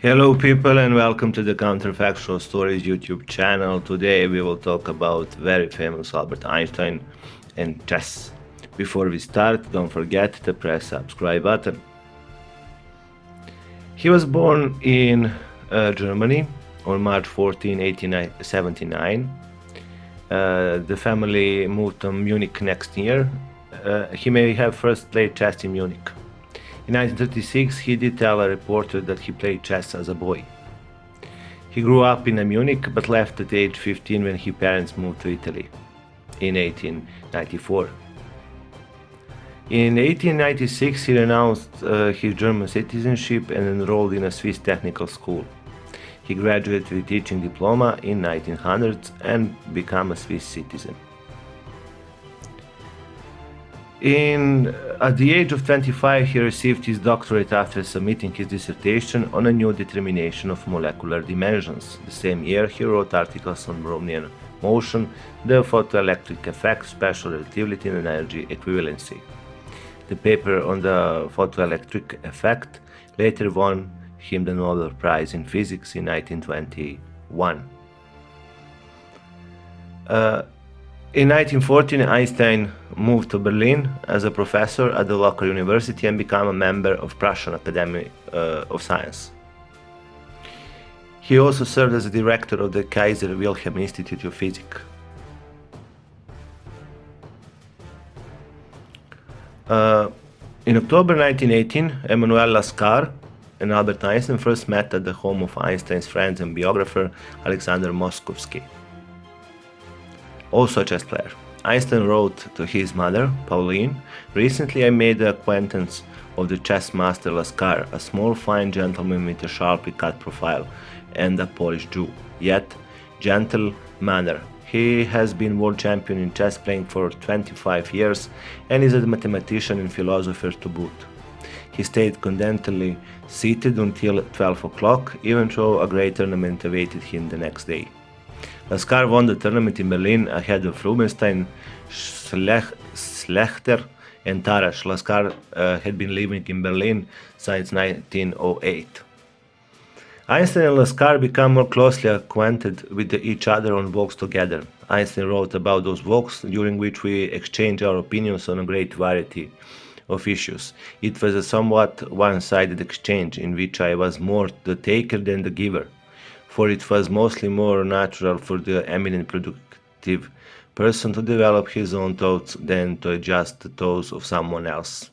Hello, people, and welcome to the Counterfactual Stories YouTube channel. Today, we will talk about very famous Albert Einstein and chess. Before we start, don't forget to press subscribe button. He was born in Germany on March 14, 1879. The family moved to Munich next year. He may have first played chess in Munich. In 1936, he did tell a reporter that he played chess as a boy. He grew up in Munich but left at age 15 when his parents moved to Italy in 1894. In 1896, he renounced his German citizenship and enrolled in a Swiss technical school. He graduated with teaching diploma in 1900 and became a Swiss citizen. At the age of 25, he received his doctorate after submitting his dissertation on a new determination of molecular dimensions. The same year, he wrote articles on Brownian motion, the photoelectric effect, special relativity, and energy equivalency. The paper on the photoelectric effect later won him the Nobel Prize in Physics in 1921. In 1914, Einstein moved to Berlin as a professor at the local university and became a member of Prussian Academy of Science. He also served as a director of the Kaiser Wilhelm Institute of Physics. In October 1918, Emmanuel Lascar and Albert Einstein first met at the home of Einstein's friend and biographer Alexander Moskovsky, also a chess player. Einstein wrote to his mother, Pauline, "Recently I made the acquaintance of the chess master Lascar, a small fine gentleman with a sharply cut profile and a Polish Jew, yet gentle manner. He has been world champion in chess playing for 25 years and is a mathematician and philosopher to boot. He stayed contentedly seated until 12 o'clock, even though a great tournament awaited him the next day." Lascar won the tournament in Berlin ahead of Rubinstein, Schlechter, and Tarrasch. Lascar had been living in Berlin since 1908. Einstein and Lascar became more closely acquainted with each other on walks together. Einstein wrote about those walks, during which we exchanged our opinions on a great variety of issues. It was a somewhat one-sided exchange, in which I was more the taker than the giver, for it was mostly more natural for the eminent productive person to develop his own thoughts than to adjust the thoughts of someone else.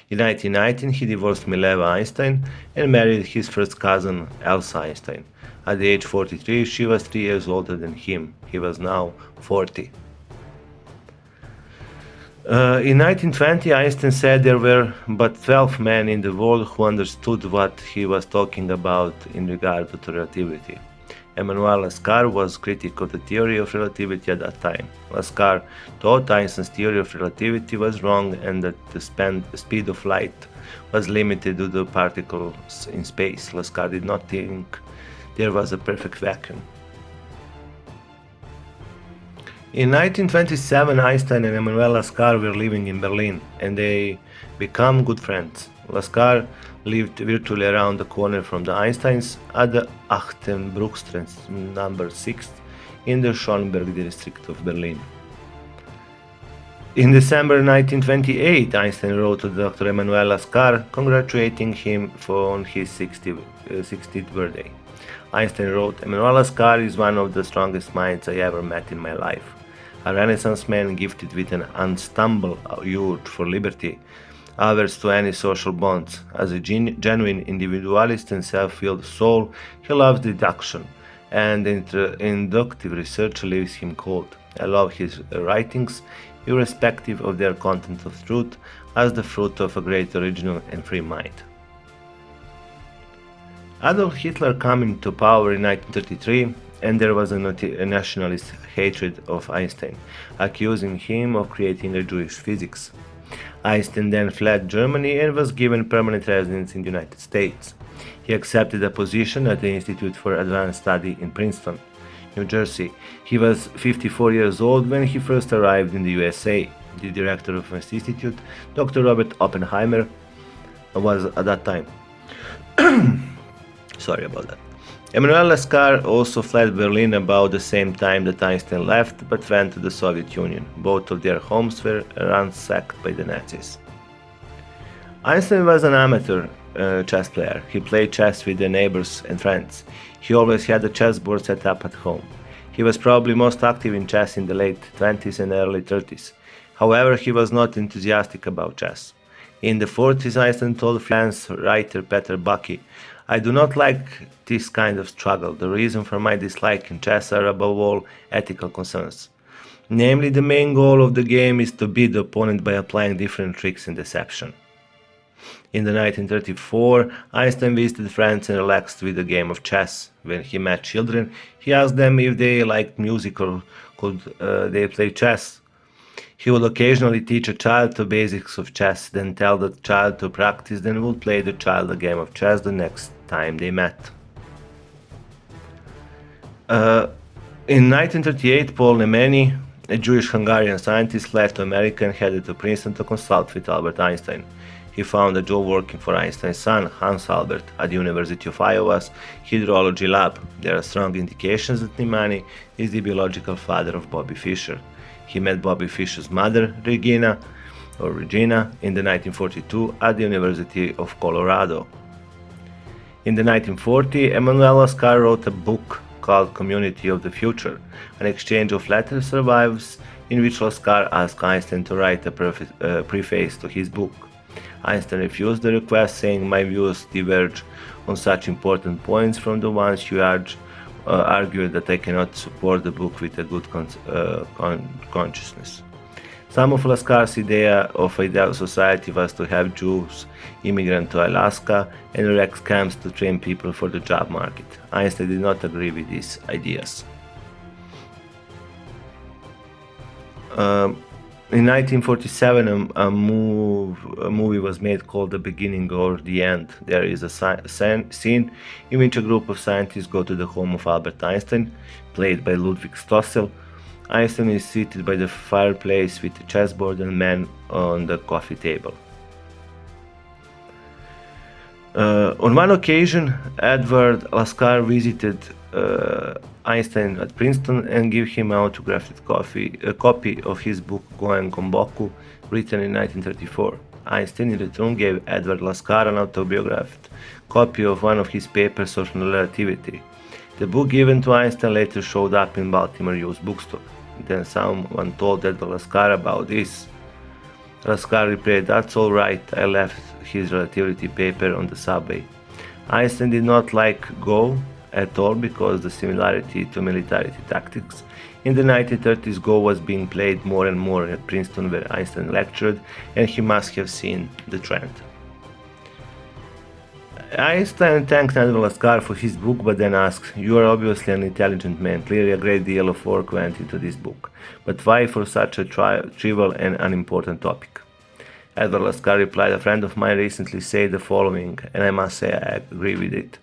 In 1919, he divorced Mileva Einstein and married his first cousin, Elsa Einstein. At the age 43, she was 3 years older than him. He was now 40. In 1920, Einstein said there were but 12 men in the world who understood what he was talking about in regard to relativity. Emmanuel Lascar was critical of the theory of relativity at that time. Lascar thought Einstein's theory of relativity was wrong and that the speed of light was limited to the particles in space. Lascar did not think there was a perfect vacuum. In 1927, Einstein and Emmanuel Lascar were living in Berlin, and they became good friends. Lascar lived virtually around the corner from the Einsteins at the Achtenbruckstraße number 6 in the Schönberg district of Berlin. In December 1928, Einstein wrote to Dr. Emmanuel Lascar congratulating him on his 60th birthday. Einstein wrote, "Emmanuel Lascar is one of the strongest minds I ever met in my life. A Renaissance man gifted with an unstumbled urge for liberty, averse to any social bonds. As a genuine individualist and self-willed soul, he loves deduction, and inductive research leaves him cold. I love his writings, irrespective of their content of truth, as the fruit of a great original and free mind." Adolf Hitler came into power in 1933, and there was a nationalist hatred of Einstein, accusing him of creating a Jewish physics. Einstein then fled Germany and was given permanent residence in the United States. He accepted a position at the Institute for Advanced Study in Princeton, New Jersey. He was 54 years old when he first arrived in the USA. The director of this institute, Dr. Robert Oppenheimer, was at that time. Sorry about that. Emmanuel Lascar also fled Berlin about the same time that Einstein left, but went to the Soviet Union. Both of their homes were ransacked by the Nazis. Einstein was an amateur chess player. He played chess with the neighbors and friends. He always had a chessboard set up at home. He was probably most active in chess in the late 20s and early 30s. However, he was not enthusiastic about chess. In the 40s, Einstein told freelance writer Peter Bucky, "I do not like this kind of struggle. The reason for my dislike in chess are above all ethical concerns. Namely, the main goal of the game is to beat the opponent by applying different tricks and deception." In 1934, Einstein visited friends and relaxed with a game of chess. When he met children, he asked them if they liked music or could they play chess. He would occasionally teach a child the basics of chess, then tell the child to practice, then would play the child a game of chess the next time they met. In 1938, Paul Nemeni, a Jewish-Hungarian scientist, fled to America and headed to Princeton to consult with Albert Einstein. He found a job working for Einstein's son, Hans Albert, at the University of Iowa's hydrology lab. There are strong indications that Nemeni is the biological father of Bobby Fischer. He met Bobby Fischer's mother, Regina, in the 1942 at the University of Colorado. In the 1940s, Emmanuel Lascar wrote a book called Community of the Future. An exchange of letters survives in which Lascar asked Einstein to write a preface to his book. Einstein refused the request, saying, "My views diverge on such important points from the ones you argued that I cannot support the book with a good consciousness." Some of Lascar's idea of ideal society was to have Jews immigrant to Alaska and erect camps to train people for the job market. Einstein did not agree with these ideas. In 1947, a movie was made called The Beginning or The End. There is a scene in which a group of scientists go to the home of Albert Einstein, played by Ludwig Stossel. Einstein is seated by the fireplace with a chessboard and men on the coffee table. On one occasion, Edward Lascar visited Einstein at Princeton and gave him an autographed copy of his book Goen Gomboku, written in 1934. Einstein in return gave Edward Lascar an autographed copy of one of his papers on relativity. The book given to Einstein later showed up in Baltimore used bookstore. Then someone told Edward Lascar about this. Lascar replied, "That's all right, I left his relativity paper on the subway." Einstein did not like Go at all because the similarity to military tactics. In the 1930s, Go was being played more and more at Princeton where Einstein lectured, and he must have seen the trend. Einstein thanked Edward Lascar for his book, but then asked, "You are obviously an intelligent man. Clearly a great deal of work went into this book. But why for such a trivial and unimportant topic?" Edward Lascar replied, "A friend of mine recently said the following, and I must say I agree with it.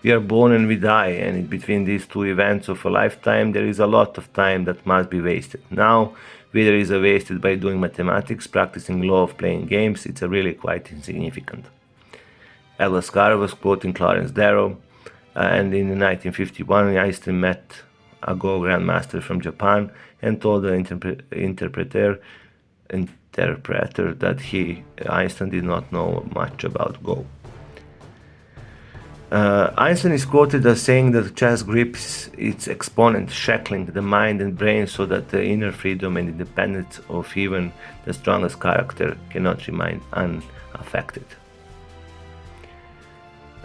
We are born and we die, and in between these two events of a lifetime there is a lot of time that must be wasted. Now, whether it is wasted by doing mathematics, practicing law, of playing games, it's really quite insignificant." Edward Lascar was quoting Clarence Darrow, and in 1951 Einstein met a Go grandmaster from Japan and told the interpreter that Einstein did not know much about Go. Einstein is quoted as saying that chess grips its exponent, shackling the mind and brain so that the inner freedom and independence of even the strongest character cannot remain unaffected.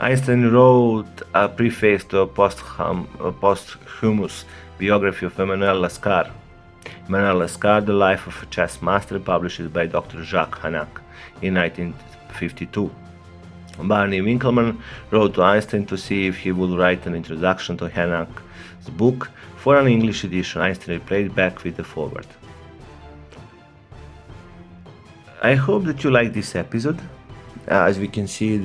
Einstein wrote a preface to a posthumous biography of Emmanuel Lascar. Emmanuel Lascar, The Life of a Chess Master, published by Dr. Jacques Hanak in 1952. Barney Winkelmann wrote to Einstein to see if he would write an introduction to Hanak's book. For an English edition, Einstein replied back with the foreword. I hope that you like this episode. As we can see,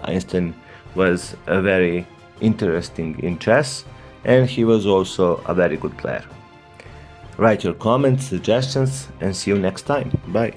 Einstein was very interesting in chess, and he was also a very good player. Write your comments, suggestions, and see you next time. Bye.